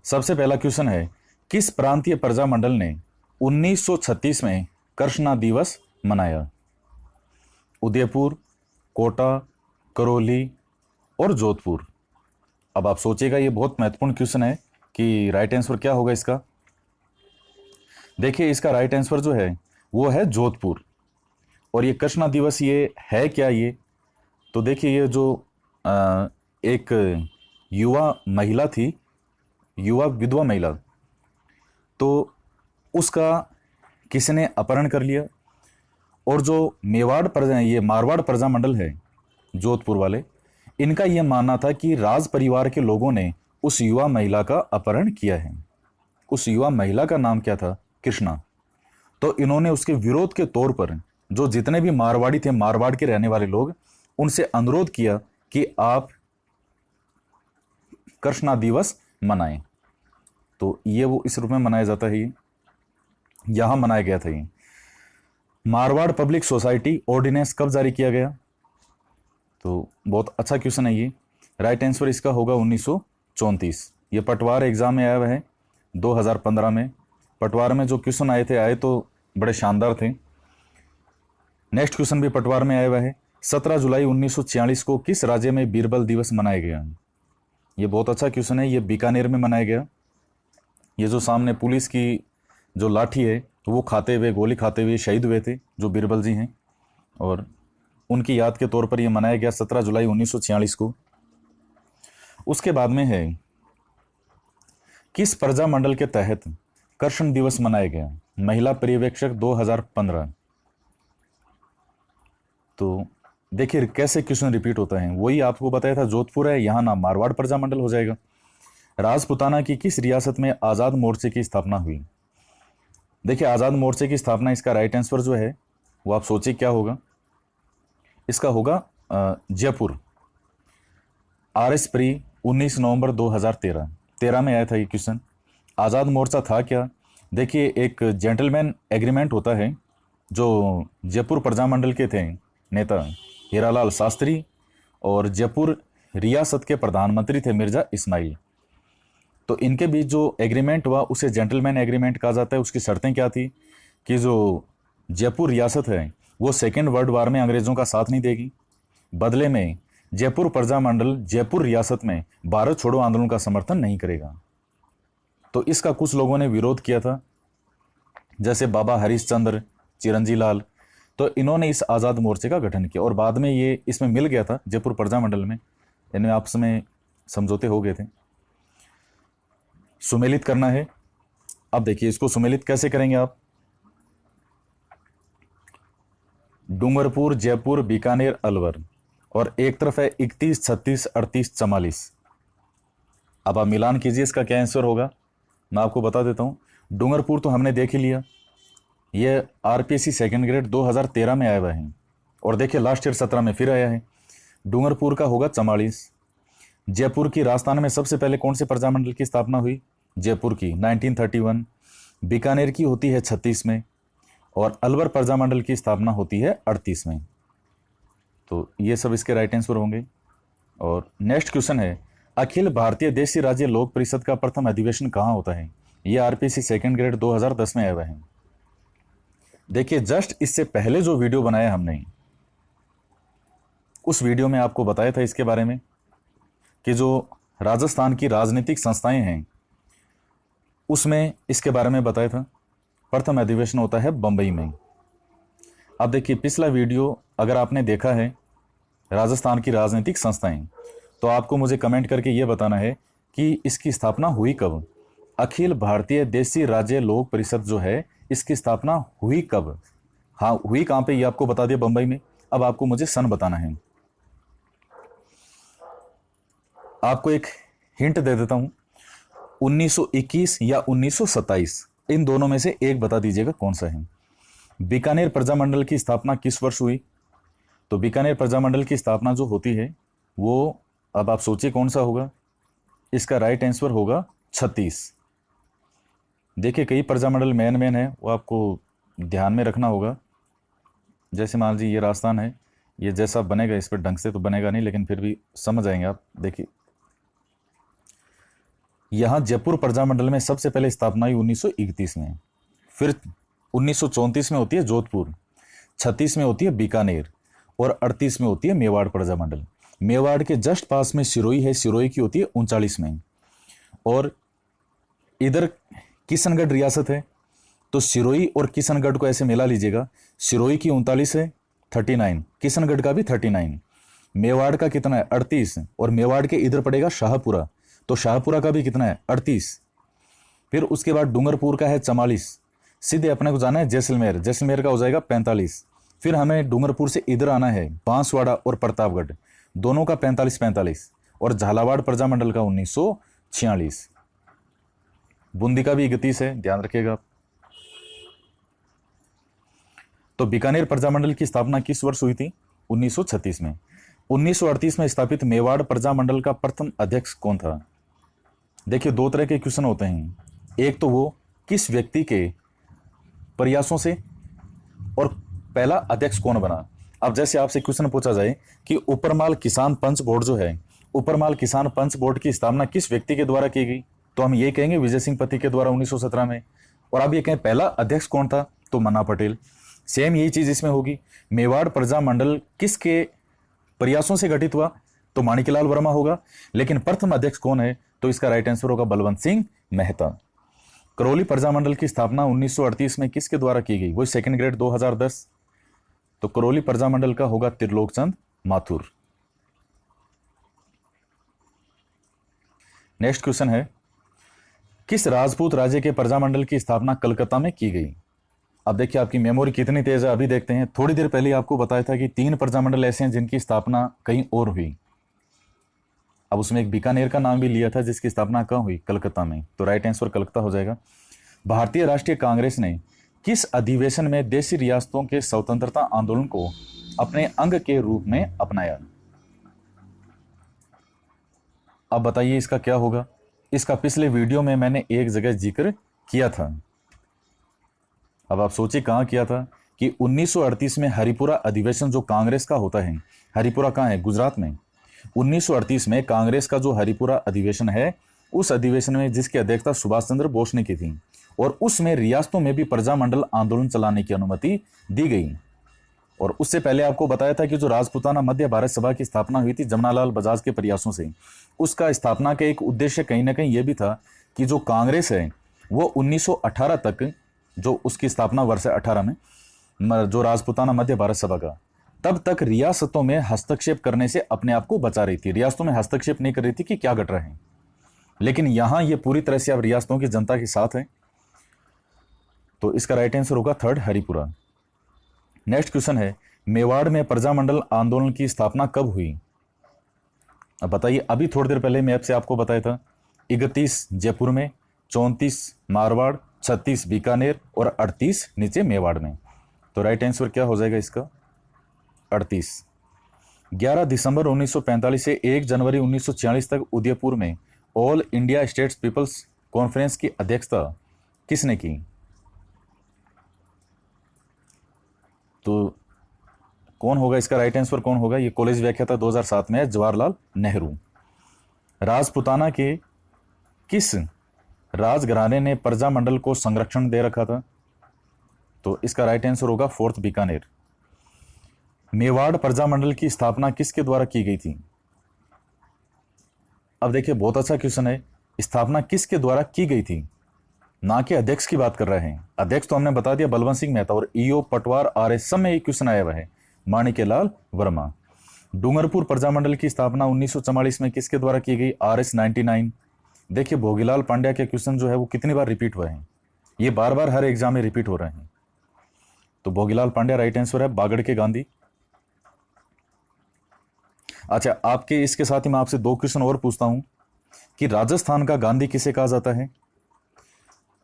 सबसे पहला क्वेश्चन है, किस प्रांतीय प्रजामंडल ने 1936 में कृष्णा दिवस मनाया? उदयपुर, कोटा, करौली और जोधपुर। अब आप सोचिएगा, ये बहुत महत्वपूर्ण क्वेश्चन है कि राइट आंसर क्या होगा इसका। देखिए, इसका राइट आंसर जो है वो है जोधपुर। और ये कृष्णा दिवस ये है क्या ये, तो देखिए ये जो एक युवा महिला थी, युवा विधवा महिला, तो उसका किसी ने अपहरण कर लिया। और जो मेवाड़ प्रजा, ये मारवाड़ प्रजामंडल है जोधपुर वाले, इनका यह मानना था कि राज परिवार के लोगों ने उस युवा महिला का अपहरण किया है। उस युवा महिला का नाम क्या था? कृष्णा। तो इन्होंने उसके विरोध के तौर पर जो जितने भी मारवाड़ी थे, मारवाड़ के रहने वाले लोग, उनसे अनुरोध किया कि आप कृष्णा दिवस मनाएं। तो ये वो इस रूप में मनाया जाता है, ये यहां मनाया गया था। ये मारवाड़ पब्लिक सोसाइटी ऑर्डिनेंस कब जारी किया गया? तो बहुत अच्छा क्वेश्चन है ये। राइट आंसर इसका होगा 1934। ये पटवार एग्जाम में आया हुआ है 2015 में। पटवार में जो क्वेश्चन आए तो बड़े शानदार थे। नेक्स्ट क्वेश्चन भी पटवार में आया हुआ है। 17 जुलाई 1946 को किस राज्य में बीरबल दिवस मनाया गया? ये बहुत अच्छा क्वेश्चन है। ये बीकानेर में मनाया गया। ये जो सामने पुलिस की जो लाठी है वो खाते हुए, गोली खाते हुए शहीद हुए थे जो बीरबल जी हैं, और उनकी याद के तौर पर यह मनाया गया 17 जुलाई 1946 को। उसके बाद में है, किस प्रजामंडल के तहत कृष्ण दिवस मनाया गया? महिला पर्यवेक्षक 2015। तो देखिए कैसे क्वेश्चन रिपीट होता है। वही आपको बताया था, जोधपुर है, यहां नाम मारवाड़ प्रजामंडल हो जाएगा। राजपुताना की किस रियासत में आजाद मोर्चे की स्थापना हुई? देखिए, आजाद मोर्चे की स्थापना, इसका राइट आंसर जो है वो आप सोचिए क्या होगा। इसका होगा जयपुर। RS प्री 19 नवंबर 2013 में आया था ये क्वेश्चन। आज़ाद मोर्चा था क्या? देखिए, एक जेंटलमैन एग्रीमेंट होता है जो जयपुर प्रजामंडल के थे नेता हीरालाल शास्त्री, और जयपुर रियासत के प्रधानमंत्री थे मिर्जा इस्माइल। तो इनके बीच जो एग्रीमेंट हुआ उसे जेंटलमैन एग्रीमेंट कहा जाता है। उसकी शर्तें क्या थी कि जो जयपुर रियासत है वो सेकेंड वर्ल्ड वार में अंग्रेज़ों का साथ नहीं देगी। बदले में जयपुर प्रजामंडल जयपुर रियासत में भारत छोड़ो आंदोलन का समर्थन नहीं करेगा। तो इसका कुछ लोगों ने विरोध किया था, जैसे बाबा हरीशचंद्र, चिरंजी लाल। तो इन्होंने इस आज़ाद मोर्चे का गठन किया, और बाद में ये इसमें मिल गया था जयपुर प्रजामंडल में। इनमें आपस में समझौते हो गए थे। सुमेलित करना है। अब देखिए, इसको सुमेलित कैसे करेंगे आप? डूंगरपुर, जयपुर, बीकानेर, अलवर, और एक तरफ है 31, 36, 38, 44। अब आप मिलान कीजिए, इसका क्या आंसर होगा। मैं आपको बता देता हूँ। डूंगरपुर तो हमने देख ही लिया, ये RPSC सेकेंड ग्रेड 2013 में आया हुआ है, और देखिए लास्ट ईयर 17 में फिर आया है। डूंगरपुर का होगा 44। जयपुर की राजस्थान में सबसे पहले कौन से प्रजामंडल की स्थापना हुई? जयपुर की 1931। बीकानेर की होती है 36 में, और अलवर प्रजामंडल की स्थापना होती है 38 में। तो ये सब इसके राइट आंसर होंगे। और नेक्स्ट क्वेश्चन है, अखिल भारतीय देशी राज्य लोक परिषद का प्रथम अधिवेशन कहाँ होता है? ये RPSC सेकेंड ग्रेड 2010 में आया हुआ है। देखिए, जस्ट इससे पहले जो वीडियो बनाया हमने, उस वीडियो में आपको बताया था इसके बारे में कि जो राजस्थान की राजनीतिक संस्थाएं हैं उसमें इसके बारे में बताया था। प्रथम अधिवेशन होता है बंबई में। अब देखिए, पिछला वीडियो अगर आपने देखा है राजस्थान की राजनीतिक संस्थाएं, तो आपको मुझे कमेंट करके ये बताना है कि इसकी स्थापना हुई कब। अखिल भारतीय देशी राज्य लोक परिषद जो है, इसकी स्थापना हुई कब? हाँ, हुई कहाँ पे, ये आपको बता दिया, बंबई में। अब आपको मुझे सन बताना है। आपको एक हिंट दे देता हूं, 1921 या 1927, इन दोनों में से एक बता दीजिएगा कौन सा है। बीकानेर प्रजामंडल की स्थापना किस वर्ष हुई? तो बीकानेर प्रजामंडल की स्थापना जो होती है वो, अब आप सोचिए कौन सा होगा। इसका राइट आंसर होगा 36। देखिए, कई प्रजामंडल मेन है, वो आपको ध्यान में रखना होगा। जैसे मान लीजिए ये राजस्थान है, ये जैसा बनेगा इस पर ढंग से तो बनेगा नहीं, लेकिन फिर भी समझ आएंगे आप। देखिए, यहाँ जयपुर प्रजामंडल में सबसे पहले स्थापना हुई 1931 में, फिर 1934 में होती है जोधपुर, 36 में होती है बीकानेर और 38 में होती है मेवाड़ प्रजामंडल। मेवाड़ के जस्ट पास में सिरोही है, सिरोही की होती है 39 में। और इधर किशनगढ़ रियासत है, तो सिरोही और किशनगढ़ को ऐसे मिला लीजिएगा। सिरोही की 39 है 39, किशनगढ़ का भी 39, मेवाड़ का कितना है 38, और मेवाड़ के इधर पड़ेगा शाहपुरा, तो शाहपुरा का भी कितना है 38। फिर उसके बाद डूंगरपुर का है 44, सीधे अपने को जाना है जैसलमेर, जैसलमेर का हो जाएगा 45। फिर हमें डूंगरपुर से इधर आना है बांसवाड़ा और प्रतापगढ़, दोनों का 45-45, और झालावाड़ प्रजामंडल का 1946। बूंदी का भी 31 है, ध्यान रखिएगा। तो बीकानेर प्रजामंडल की स्थापना किस वर्ष हुई थी? 1936 में। 1938 में स्थापित मेवाड़ प्रजामंडल का प्रथम अध्यक्ष कौन था? देखिए, दो तरह के क्वेश्चन होते हैं, एक तो वो किस व्यक्ति के प्रयासों से, और पहला अध्यक्ष कौन बना। अब जैसे आपसे क्वेश्चन पूछा जाए कि उपरमाल किसान पंच बोर्ड जो है, उपरमाल किसान पंच बोर्ड की स्थापना किस व्यक्ति के द्वारा की गई, तो हम ये कहेंगे विजय सिंह पति के द्वारा 1917 में। और अब ये कहें पहला अध्यक्ष कौन था, तो मन्ना पटेल। सेम यही चीज इसमें होगी। मेवाड़ प्रजामंडल किसके प्रयासों से गठित हुआ, तो माणिकलाल वर्मा होगा। लेकिन प्रथम अध्यक्ष कौन है, तो इसका राइट आंसर होगा बलवंत सिंह मेहता। करौली प्रजामंडल की स्थापना 1938 में किसके द्वारा की गई, वो सेकंड ग्रेड 2010, तो करौली प्रजामंडल का होगा त्रिलोकचंद माथुर। नेक्स्ट क्वेश्चन है, किस राजपूत राज्य के प्रजामंडल की स्थापना कलकत्ता में की गई। अब देखिए आपकी मेमोरी कितनी तेज है, अभी देखते हैं। थोड़ी देर पहले आपको बताया था कि 3 प्रजामंडल ऐसे हैं जिनकी स्थापना कहीं और हुई। अब उसमें एक बीकानेर का नाम भी लिया था जिसकी स्थापना कहाँ हुई, कलकत्ता में, तो राइट आंसर कलकत्ता हो जाएगा। भारतीय राष्ट्रीय कांग्रेस ने किस अधिवेशन में देशी रियासतों के स्वतंत्रता आंदोलन को अपने अंग के रूप में अपनाया। अब बताइए इसका क्या होगा। इसका पिछले वीडियो में मैंने एक जगह जिक्र किया था। अब आप सोचिए कहां किया था, कि 1938 में हरिपुरा अधिवेशन जो कांग्रेस का होता है, हरिपुरा कहां है, गुजरात में। 1938 में कांग्रेस का जो हरिपुरा अधिवेशन है, उस अधिवेशन में जिसकी अध्यक्षता सुभाष चंद्र बोस ने की थी, और उसमें रियासतों में भी प्रजामंडल आंदोलन चलाने की अनुमति दी गई। और उससे पहले आपको बताया था कि जो राजपूताना मध्य भारत सभा की स्थापना हुई थी जमनालाल बजाज के प्रयासों से, उसका स्थापना का एक उद्देश्य कहीं ना कहीं यह भी था कि जो कांग्रेस है वो 1918 तक, जो उसकी स्थापना वर्ष 18 में, जो राजपूताना मध्य भारत सभा का, तब तक रियासतों में हस्तक्षेप करने से अपने आप को बचा रही थी। रियासतों में हस्तक्षेप नहीं कर रही थी कि क्या घट रहा है, लेकिन यहां ये पूरी तरह से अब रियासतों की जनता के साथ है। तो इसका राइट आंसर होगा थर्ड, हरिपुरा। नेक्स्ट क्वेश्चन है, मेवाड़ में प्रजामंडल आंदोलन की स्थापना कब हुई। अब बताइए, अभी थोड़ी देर पहले मैप से आपको बताया था 31 जयपुर में, 34 मारवाड़, 36 बीकानेर और 38 नीचे मेवाड़ में। तो राइट आंसर क्या हो जाएगा इसका, 38। 11 दिसंबर 1945 से 1 जनवरी 1946 तक उदयपुर में All India States People's Conference की अध्यक्षता किसने की। तो कौन होगा इसका राइट आंसर, कौन होगा, ये कॉलेज व्याख्याता 2007 में है, जवाहरलाल नेहरू। राजपूताना के किस राजघराने ने प्रजामंडल को संरक्षण दे रखा था, तो इसका राइट आंसर होगा फोर्थ, बीकानेर। मेवाड़ प्रजामंडल की स्थापना किसके द्वारा की गई थी। अब देखिए बहुत अच्छा क्वेश्चन है, स्थापना किसके द्वारा की गई थी, ना कि अध्यक्ष की बात कर रहे हैं। अध्यक्ष तो हमने बता दिया बलवंत सिंह मेहता, और ईओ पटवार आरएस सब में एक क्वेश्चन आया हुआ है, माणिक्यलाल वर्मा। डूंगरपुर प्रजामंडल की स्थापना 1944 में किसके द्वारा की गई, RS 99। देखिए भोगीलाल पांड्या के क्वेश्चन जो है वो कितनी बार रिपीट हुए हैं, ये बार बार हर एग्जाम में रिपीट हो रहे हैं। तो भोगीलाल पांड्या राइट आंसर है, बागड़ के गांधी। अच्छा, आपके इसके साथ ही मैं आपसे 2 क्वेश्चन और पूछता हूं कि राजस्थान का गांधी किसे कहा जाता है,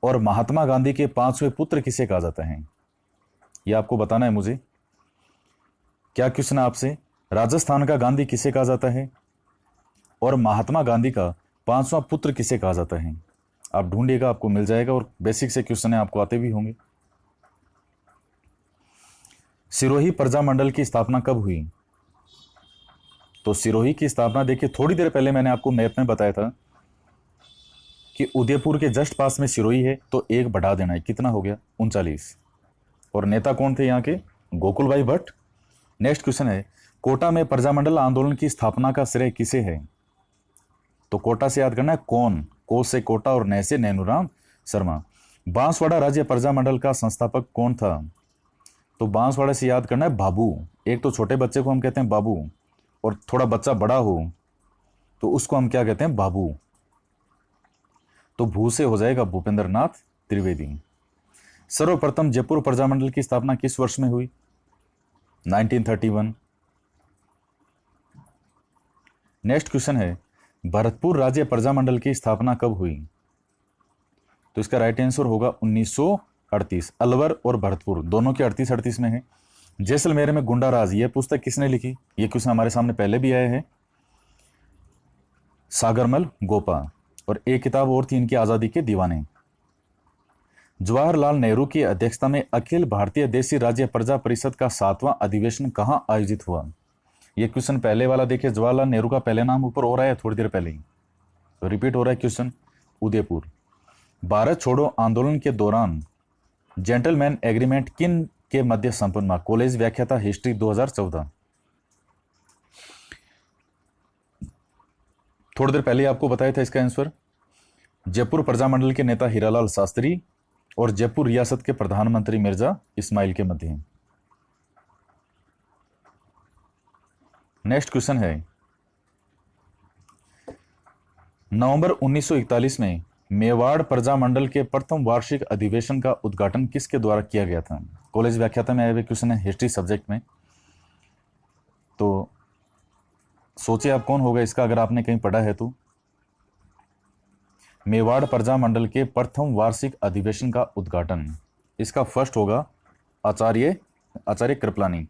और महात्मा गांधी के 5वें पुत्र किसे कहा जाता है, यह आपको बताना है मुझे। क्या क्वेश्चन है आपसे, राजस्थान का गांधी किसे कहा जाता है, और महात्मा गांधी का 5वां पुत्र किसे कहा जाता है। आप ढूंढिएगा, आपको मिल जाएगा, और बेसिक से क्वेश्चन है, आपको आते भी होंगे। सिरोही प्रजामंडल की स्थापना कब हुई, तो सिरोही की स्थापना देखिए थोड़ी देर पहले मैंने आपको मैप में बताया था कि उदयपुर के जस्ट पास में सिरोही है तो एक बढ़ा देना है, कितना हो गया 39। और नेता कौन थे यहाँ के, गोकुल भाई भट्ट। नेक्स्ट क्वेश्चन है, कोटा में प्रजामंडल आंदोलन की स्थापना का श्रेय किसे है? तो कोटा से याद करना है कौन, को से कोटा और नए से नैनूराम शर्मा। बांसवाड़ा राज्य प्रजामंडल का संस्थापक कौन था? तो बांसवाड़ा से याद करना है बाबू। एक तो छोटे बच्चे को हम कहते हैं बाबू, और थोड़ा बच्चा बड़ा हो तो उसको हम क्या कहते हैं, बाबू। तो भू से हो जाएगा भूपेंद्र नाथ त्रिवेदी। सर्वप्रथम जयपुर प्रजामंडल की स्थापना किस वर्ष में हुई? 1931। नेक्स्ट क्वेश्चन है, भरतपुर राज्य प्रजामंडल की स्थापना कब हुई? तो इसका राइट आंसर होगा 1938। अलवर और भरतपुर दोनों के 38-38 में है। जैसलमेर में गुंडा राज, यह पुस्तक किसने लिखी? यह क्वेश्चन हमारे सामने पहले भी आए हैं, सागरमल गोपा। और एक किताब और थी इनकी, आजादी के दीवाने। जवाहरलाल नेहरू की अध्यक्षता में अखिल भारतीय देशी राज्य प्रजा परिषद का 7वां अधिवेशन कहां आयोजित हुआ? यह क्वेश्चन पहले वाला देखिए, जवाहरलाल नेहरू का पहले नाम ऊपर हो रहा है थोड़ी देर पहले ही, तो रिपीट हो रहा है क्वेश्चन, उदयपुर। भारत छोड़ो आंदोलन के दौरान जेंटलमैन एग्रीमेंट किन के मध्य संपन्न हुआ? कॉलेज व्याख्याता हिस्ट्री 2014। थोड़ी देर पहले आपको बताया था इसका आंसर, जयपुर प्रजामंडल के नेता हीरालाल शास्त्री और जयपुर रियासत के प्रधानमंत्री मिर्जा इस्माइल के मध्य। नेक्स्ट क्वेश्चन है, नवंबर 1941 में मेवाड़ प्रजामंडल के प्रथम वार्षिक अधिवेशन का उद्घाटन किसके द्वारा किया गया था? कॉलेज व्याख्याता में आए हुए क्वेश्चन है हिस्ट्री सब्जेक्ट में, तो सोचिए आप कौन होगा इसका, अगर आपने कहीं पढ़ा है तो। मेवाड़ प्रजामंडल के प्रथम वार्षिक अधिवेशन का उद्घाटन, इसका फर्स्ट होगा आचार्य कृपलानी।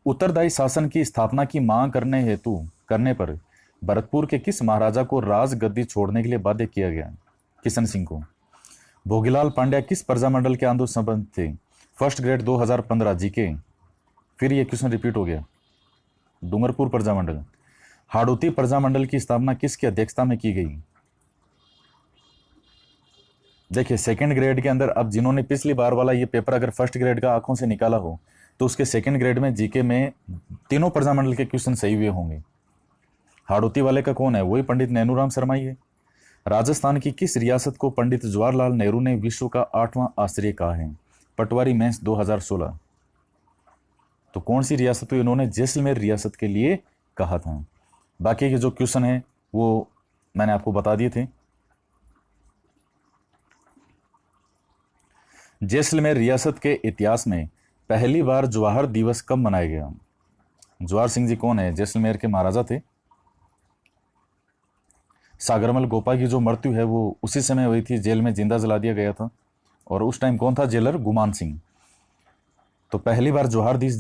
उत्तरदायी शासन की स्थापना की मांग करने पर भरतपुर के किस महाराजा को राजगद्दी छोड़ने के लिए बाध्य किया गया? किशन सिंह को। भोगीलाल पांड्या किस प्रजामंडल के आंदोलन संबंध थे? First grade 2015 GK. फिर ये क्वेश्चन रिपीट हो गया, डूंगरपुर प्रजामंडल। हाड़ौती प्रजामंडल की स्थापना किसकी अध्यक्षता में की गई? देखिए सेकंड ग्रेड के अंदर, अब जिन्होंने पिछली बार वाला ये पेपर अगर फर्स्ट ग्रेड का आंखों से निकाला हो तो उसके सेकंड ग्रेड में जीके में तीनों प्रजामंडल के क्वेश्चन सही हुए होंगे। हाड़ौती वाले का कौन है? वही पंडित नैनूराम शर्मा ही है। राजस्थान की किस रियासत को पंडित जवाहरलाल नेहरू ने विश्व का 8वां आश्चर्य कहा है? पटवारी मेंस 2016। तो कौन सी रियासत हुई? इन्होंने जैसलमेर रियासत के लिए कहा था। बाकी के जो क्वेश्चन है वो मैंने आपको बता दिए थे। जैसलमेर रियासत के इतिहास में पहली बार जवाहर दिवस कब मनाया गया? जवाहर सिंह जी कौन है? जैसलमेर के महाराजा थे। सागरमल गोपा की जो मृत्यु है वो उसी समय हुई थी, जेल में जिंदा जला दिया गया था, और उस टाइम कौन था जेलर? गुमान सिंह। तो पहली बार जवाहर दिवस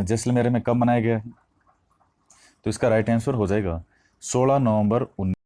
जैसलमेर में कब मनाया गया है? तो इसका राइट आंसर हो जाएगा 16 नवंबर